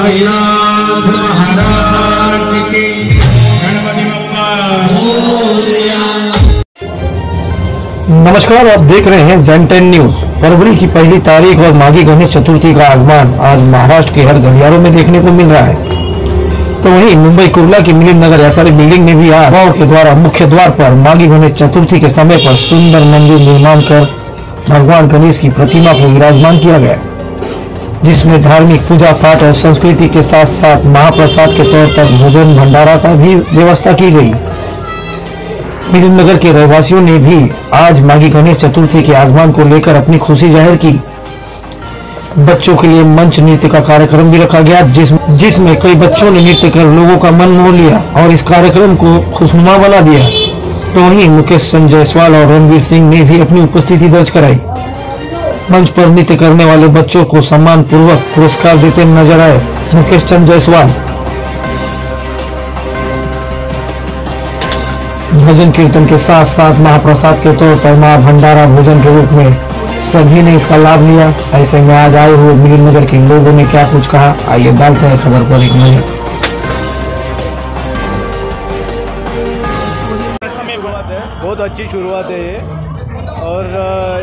साईनाथ महाराज की। गणपति बप्पा मोरया। नमस्कार, आप देख रहे हैं ज़ेन10 न्यूज। फरवरी की पहली तारीख और माघी गणेश चतुर्थी का आगमन आज महाराष्ट्र के हर गलियारों में देखने को मिल रहा है। तो वहीं मुंबई कुर्ला की मिलिंद नगर एसआरए बिल्डिंग में भी आज गांव के द्वारा मुख्य द्वार पर माघी गणेश चतुर्थी के समय पर सुंदर मंदिर निर्माण कर भगवान गणेश की प्रतिमा को विराजमान किया गया, जिसमें धार्मिक पूजा पाठ और संस्कृति के साथ साथ महाप्रसाद के तौर पर भोजन भंडारा का भी व्यवस्था की गई। मिलिंद नगर के रहवासियों ने भी आज माघी गणेश चतुर्थी के आगमन को लेकर अपनी खुशी जाहिर की। बच्चों के लिए मंच नृत्य का कार्यक्रम भी रखा गया, जिसमें कई बच्चों ने नृत्य कर लोगों का मन मोह लिया और इस कार्यक्रम को खुशनुमा बना दिया। तो वहीं मुकेश चंद जायसवाल और रणवीर सिंह ने भी अपनी उपस्थिति दर्ज कराई। मंच पर नृत्य करने वाले बच्चों को सम्मान पूर्वक पुरस्कार देते नजर आए मुकेश चंद जायसवाल। भजन कीर्तन के साथ साथ महाप्रसाद के तौर पर महा भंडारा भोजन के रूप में सभी ने इसका लाभ लिया। ऐसे में आज आए हुए मिलिंद नगर के लोगों ने क्या कुछ कहा, आइए डालते हैं खबर पर एक नजर। बहुत अच्छी शुरुआत है ये, और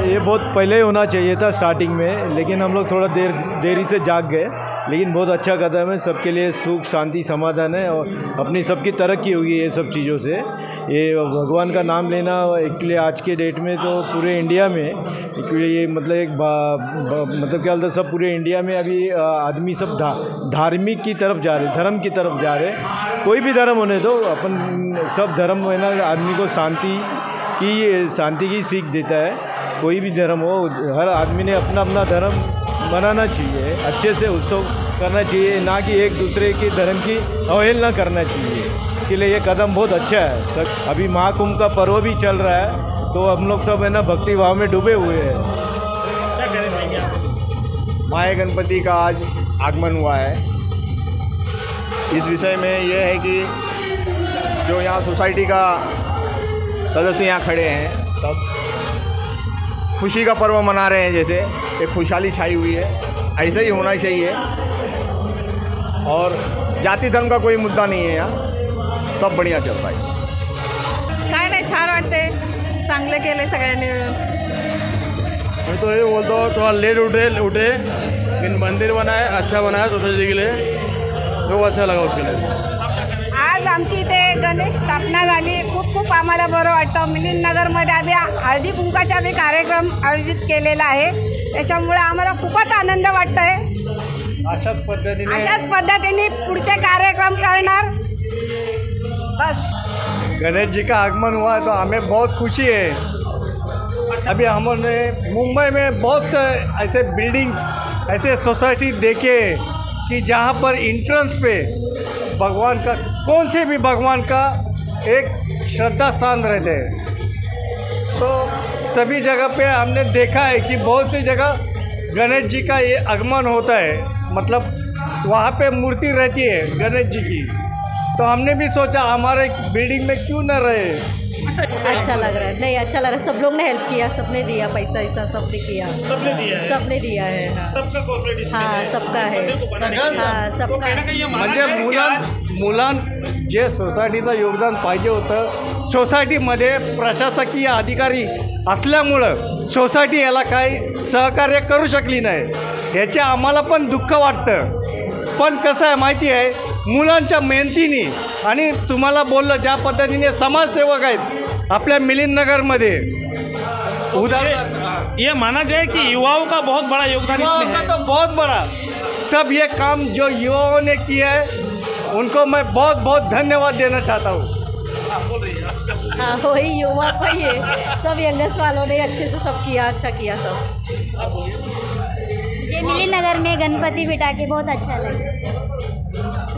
ये बहुत पहले ही होना चाहिए था स्टार्टिंग में, लेकिन हम लोग थोड़ा देरी से जाग गए। लेकिन बहुत अच्छा कदम है, सबके लिए सुख शांति समाधान है और अपनी सबकी तरक्की होगी ये सब चीज़ों से। ये भगवान का नाम लेना एक्चुअली आज के डेट में तो पूरे इंडिया में एक्चुअली ये मतलब एक मतलब क्या बोलते हैं, सब पूरे इंडिया में अभी आदमी सब धार्मिक की तरफ जा रहे, धर्म की तरफ जा रहे। कोई भी धर्म होने दो, अपन सब धर्म है ना, आदमी को शांति की सीख देता है। कोई भी धर्म हो, हर आदमी ने अपना अपना धर्म मनाना चाहिए, अच्छे से उत्सव करना चाहिए, ना कि एक दूसरे के धर्म की अवहेलना करना चाहिए। इसके लिए ये कदम बहुत अच्छा है। अभी महाकुंभ का पर्व भी चल रहा है, तो हम लोग सब है ना भक्ति भाव में डूबे हुए हैं। क्या कहना चाहेंगे आप? माय गणपति का आज आगमन हुआ है। इस विषय में ये है कि जो यहाँ सोसाइटी का सदस्य यहाँ खड़े हैं, सब खुशी का पर्व मना रहे हैं, जैसे एक खुशहाली छाई हुई है। ऐसा ही होना चाहिए और जाति धर्म का कोई मुद्दा नहीं है, यहाँ सब बढ़िया चल रहा है। काय नाही, छान वाटते, चांगलं केलं सगळ्यांनी मिळून। मैं तो ये बोलता हूँ थोड़ा लेट उठे लेकिन मंदिर बनाए, अच्छा बनाया सोसाइटी के लिए, तो अच्छा लगा उसके लिए। आज आमची इथे गणेश स्थापना झाली, खूप आम्हाला बरं वाटतं। मिलिंद नगरमध्ये आम्ही हळदी कुंकाचा बी कार्यक्रम आयोजित केलेला आहे, त्याच्यामुळे आम्हाला खूपच आनंद वाटतोय। अशाच पद्धतीने पुढचे कार्यक्रम करणार। बस गणेश जी का आगमन हुआ है तो हमें बहुत खुशी है। अभी हमने मुंबई में बहुत से ऐसे बिल्डिंग्स, ऐसे सोसाइटी देखे कि जहाँ पर इंट्रेंस पे भगवान का, कौन से भी भगवान का एक श्रद्धा स्थान रहते हैं। तो सभी जगह पे हमने देखा है कि बहुत सी जगह गणेश जी का ये आगमन होता है, मतलब वहाँ पे मूर्ति रहती है गणेश जी की। तो हमने भी सोचा हमारे बिल्डिंग में क्यों न रहे। अच्छा लग रहा है, नहीं अच्छा लग रहा है। सब लोग ने हेल्प किया, सबने दिया पैसा वैसा, सबने किया, सबने दिया है। हाँ, सबका कोऑपरेटिव, हाँ सबका है, हाँ सबका। म्हणजे मुलां जे सोसायटीचं योगदान पाहिजे होतं, सोसायटीमध्ये प्रशासकीय अधिकारी असल्यामुळं सोसायटी याला काही सहकार्य करू शकली नाही, याचे आम्हाला पण दुःख वाटतं। पण कसं आहे माहिती आहे, मुलांच्या मेहनतीने आणि तुम्हाला बोललं ज्या पद्धतीने समाजसेवक आहेत आपल्या मिलिंद नगरमध्ये, उदाहरण ये माना जाए कि युवाओं का बहुत बड़ा योगदान इसमें है। तो बहुत बड़ा सब ये काम जो युवाओं ने किया है उनको मैं बहुत बहुत धन्यवाद देना चाहता हूँ। हाँ वही युवा को ही है, सब यंगस्ट वालों ने अच्छे से सब किया, अच्छा किया सब। मुझे मिलिंद नगर में गणपति बिठा के बहुत अच्छा लगा।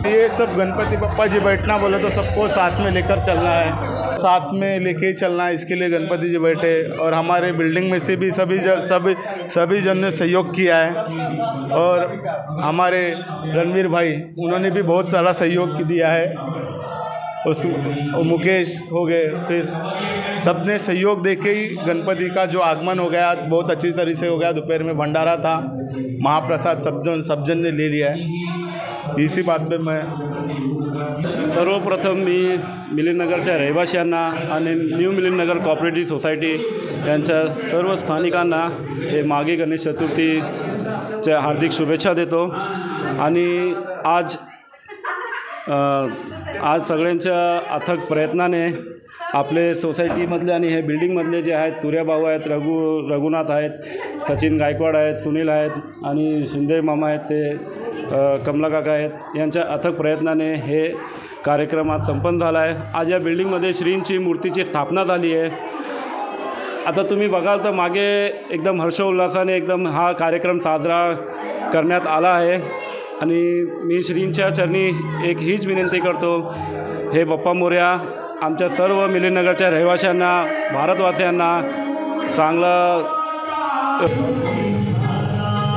ये सब गणपति बप्पा जी बैठना बोले तो सबको साथ में लेकर चलना है, साथ में लेके ही चलना है। इसके लिए गणपति जी बैठे और हमारे बिल्डिंग में से भी सभी जन ने सहयोग किया है। और हमारे रणवीर भाई उन्होंने भी बहुत सारा सहयोग दिया है। उस मुकेश हो गए, फिर सबने सहयोग देके ही गणपति का जो आगमन हो गया बहुत अच्छी तरह से हो गया। दोपहर में भंडारा था, महाप्रसाद सब जन ने ले लिया है। इसी बात पे मैं सर्वप्रथम मी मिलिंदनगरच्या रहिवाशांना आणि न्यू मिलिंदनगर कोऑपरेटिव्ह सोसायटी यांच्या सर्व स्थानिकांना हे मागे गणेश चतुर्थीच्या हार्दिक शुभेच्छा देतो. आणि आज सगळ्यांच्या अथक प्रयत्नाने आपले सोसायटीमधले आणि हे बिल्डिंगमधले जे आहेत सूर्याभाऊ आहेत, रघुनाथ आहेत, सचिन गायकवाड आहेत, सुनील आहेत आणि शिंदे मामा आहेत, ते कमला काका आहेत, यांच्या अथक प्रयत्नाने हे कार्यक्रम आज संपन्न झाला आहे. आज या बिल्डिंगमध्ये श्रींची मूर्तीची स्थापना झाली आहे. आता तुम्ही बघाल तर मागे एकदम हर्षोल्लासाने एकदम हा कार्यक्रम साजरा करण्यात आला आहे. आणि मी श्रींच्या चरणी एक हीच विनंती करतो, हे बाप्पा मोरया आमच्या सर्व मिलिंदनगरच्या रहिवाशांना, भारतवासियांना चांगलं.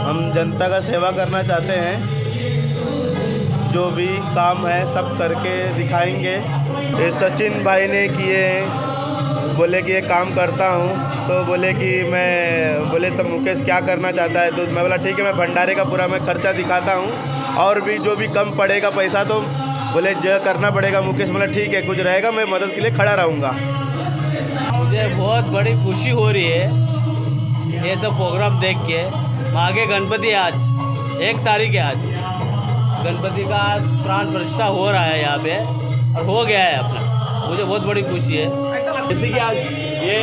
हम जनता का सेवा करना चाहते हैं, जो भी काम है सब करके दिखाएंगे. ये सचिन भाई ने किए, बोले कि ये काम करता हूँ, तो बोले कि मैं बोले सब मुकेश क्या करना चाहता है, तो मैं बोला ठीक है मैं भंडारे का पूरा मैं खर्चा दिखाता हूँ, और भी जो भी कम पड़ेगा पैसा तो बोले जो करना पड़ेगा. मुकेश बोला ठीक है कुछ रहेगा मैं मदद के लिए खड़ा रहूँगा. मुझे बहुत बड़ी खुशी हो रही है ये सब प्रोग्राम देख के. आगे गणपति आज 1 तारीख है, आज गणपति का प्राण प्रतिष्ठा हो रहा है यहाँ पे और हो गया है अपना. मुझे बहुत बड़ी खुशी है. जैसे कि आज ये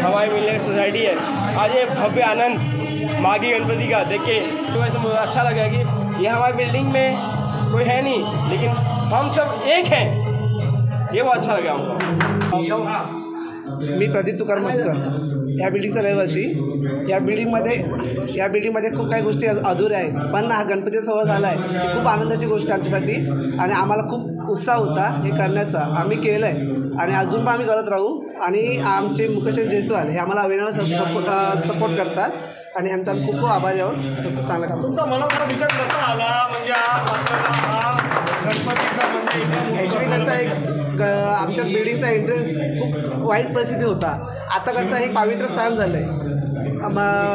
हमारी मिलिंदनगर सोसाइटी है, आज ये भव्य आनंद माघी गणपति का देख के तो वैसे मुझे अच्छा लगा कि ये हमारी बिल्डिंग में कोई है नहीं लेकिन हम सब एक हैं, ये बहुत अच्छा लगा हमको. मी प्रदीप तुकाराम मस्कर, या बिल्डिंगचा रहिवासी. या बिल्डिंगमध्ये खूप काही गोष्टी अधुऱ्या आहेत, पण हा गणपती सोहळा झाला आहे ही खूप आनंदाची गोष्ट आमच्यासाठी आणि आम्हाला खूप उत्साह होता हे करण्याचा. आम्ही केलं आहे आणि अजून पण आम्ही करत राहू. आणि आमचे मुकेश जयस्वाल हे आम्हाला अभिनयाला सपोर्ट करतात आणि आमचा आम्ही खूप खूप आभारी आहोत. खूप चांगलं काम. तुमचा मनाचा विचार कसा आला, म्हणजे हा गणपतीचा म्हणजे ॲक्च्युली कसं आहे आमच्या बिल्डिंगचा एंट्रन्स खूप वाईट परिस्थिती होता. आता कसं आहे पावित्र स्थान झालं आहे.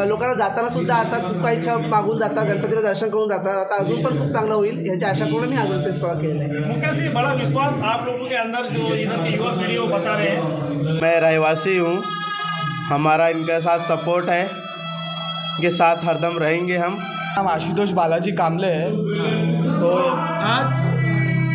लोकांना जातानासुद्धा आता खूप काही इच्छा मागून जातात, गणपतीला दर्शन करून जातात. आता अजून पण खूप चांगलं होईल याची आशा करून मी हा गणपती सोहळा केलेला आहे. मुकेश जी बड़ा विश्वास आप लोगों के अंदर जो इधर की युवा पीढ़ी वो बता रहे हैं. मैं रहवासी हूँ, हमारा इनके साथ सपोर्ट है, के साथ हरदम रहेंगे हम. आशुतोष बालाजी कामले है. तो आज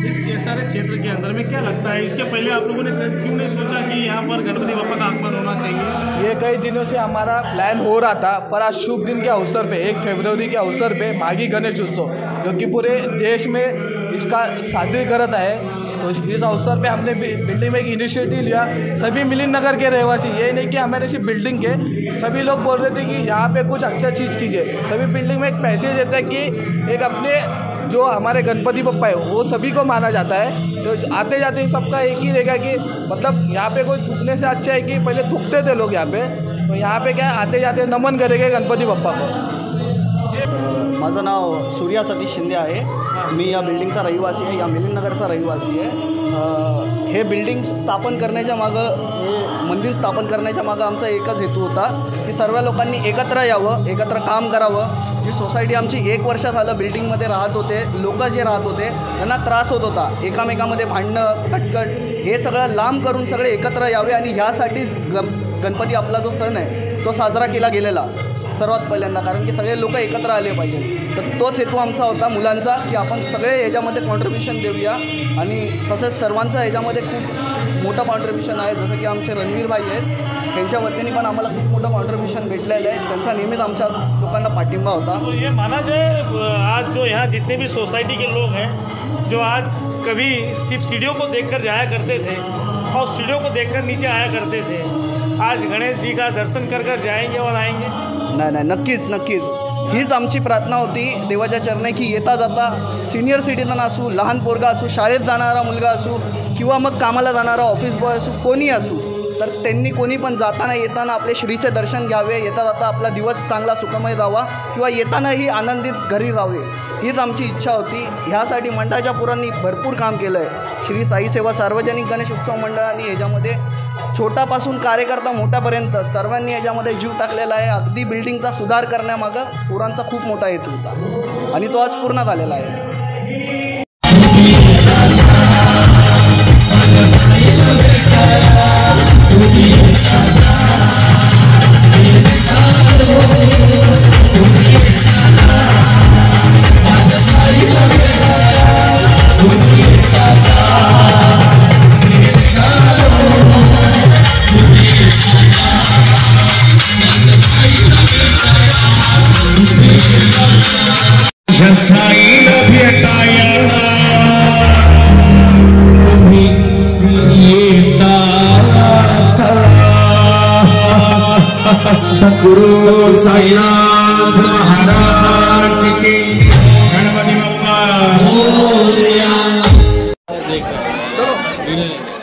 इस सारे क्षेत्र के अंदर में क्या लगता है, इसके पहले आप लोगों ने क्यों नहीं सोचा कि यहाँ पर गणपति बप्पा का आगमन होना चाहिए? ये कई दिनों से हमारा प्लान हो रहा था, पर आज शुभ दिन के अवसर पे 1 फरवरी के अवसर पे माघी गणेश उत्सव जो कि पूरे देश में इसका साजरी करत है, तो इस अवसर पे हमने बिल्डिंग में एक इनिशिएटिव लिया. सभी मिलिंदनगर के रहवासी, ये नहीं कि हमारे सिर्फ बिल्डिंग के, सभी लोग बोल रहे थे कि यहाँ पे कुछ अच्छा चीज़ कीजिए. सभी बिल्डिंग में एक पैसेज देता है कि एक अपने जो हमारे गणपति बप्पा है वो सभी को माना जाता है. तो आते जाते सबका एक ही रहेगा कि मतलब यहाँ पे कोई थूकने से अच्छा है कि पहले थूकते थे लोग यहाँ पे, तो यहाँ पे क्या आते जाते नमन करेंगे गणपति बप्पा को. माझं नाव सूर्या सतीश शिंदे आहे. मी या बिल्डिंगचा रहिवासी आहे, या मिलिंदनगरचा रहिवासी आहे. हे बिल्डिंग स्थापन करण्याच्या मागं, हे मंदिर स्थापन करण्याच्या मागं आमचा एकच हेतू होता की सर्व लोकांनी एकत्र यावं, एकत्र काम करावं. ही सोसायटी आमची 1 वर्ष झालं बिल्डिंगमध्ये राहत होते. लोक जे राहत होते त्यांना त्रास होत होता, एकामेकामध्ये भांडणं कटकट, हे सगळं लांब करून सगळे एकत्र यावे आणि ह्यासाठीच गणपती आपला जो सण आहे तो साजरा केला गेलेला सर्वात पहिल्यांदा, कारण की सगळे लोक एकत्र आले पाहिजे. तर तोच हेतू आमचा होता मुलांचा की आपण सगळे याच्यामध्ये कॉन्ट्रिब्युशन देऊया. आणि तसेच सर्वांचं याच्यामध्ये खूप मोठं कॉन्ट्रिब्युशन आहे, जसं की आमचे रणवीर भाई आहेत, त्यांच्या वतीने पण आम्हाला खूप मोठं कॉन्ट्रिब्युशन भेटलेलं आहे. त्यांचा नेहमीच आमच्या लोकांना पाठिंबा होता. तो ये माना जाए आज जो यहाँ जितने भी सोसाइटी के लोग हैं जो आज कभी सिर्फ सीढ़ियों को देखकर जाया करते थे और सीढ़ियों को देखकर नीचे आया करते थे, आज गणेश जी का दर्शन कर कर जाएंगे और आएंगे. नाही, नक्कीच हीच आमची प्रार्थना होती देवाच्या चरणी की येता जाता सिनियर सिटीजन असू, लहान पोरगा असू, शाळेत जाणारा मुलगा असू किंवा मग कामाला जाणारा ऑफिस बॉय असू, कोणी असू, तर त्यांनी कोणी पण जाताना येताना आपले श्रीचे दर्शन घ्यावे, येता जाता आपला दिवस चांगला सुखमय जावा किंवा येतानाही आनंदित घरी राहावे, हीच आमची इच्छा होती. ह्यासाठी मंडळाच्या पुरांनी भरपूर काम केलं आहे. श्री साई सेवा सार्वजनिक गणेश उत्सव मंडळाने याच्यामध्ये छोटापासून कार्यकर्ता मोठ्यापर्यंत सर्वांनी याच्यामध्ये जीव टाकलेला आहे. अगदी बिल्डिंगचा सुधार करण्यामागं पुरांचा खूप मोठा हेतू होता आणि तो आज पूर्ण झालेला आहे. सद्गुरु साईनाथ महाराज की गणपति बप्पा।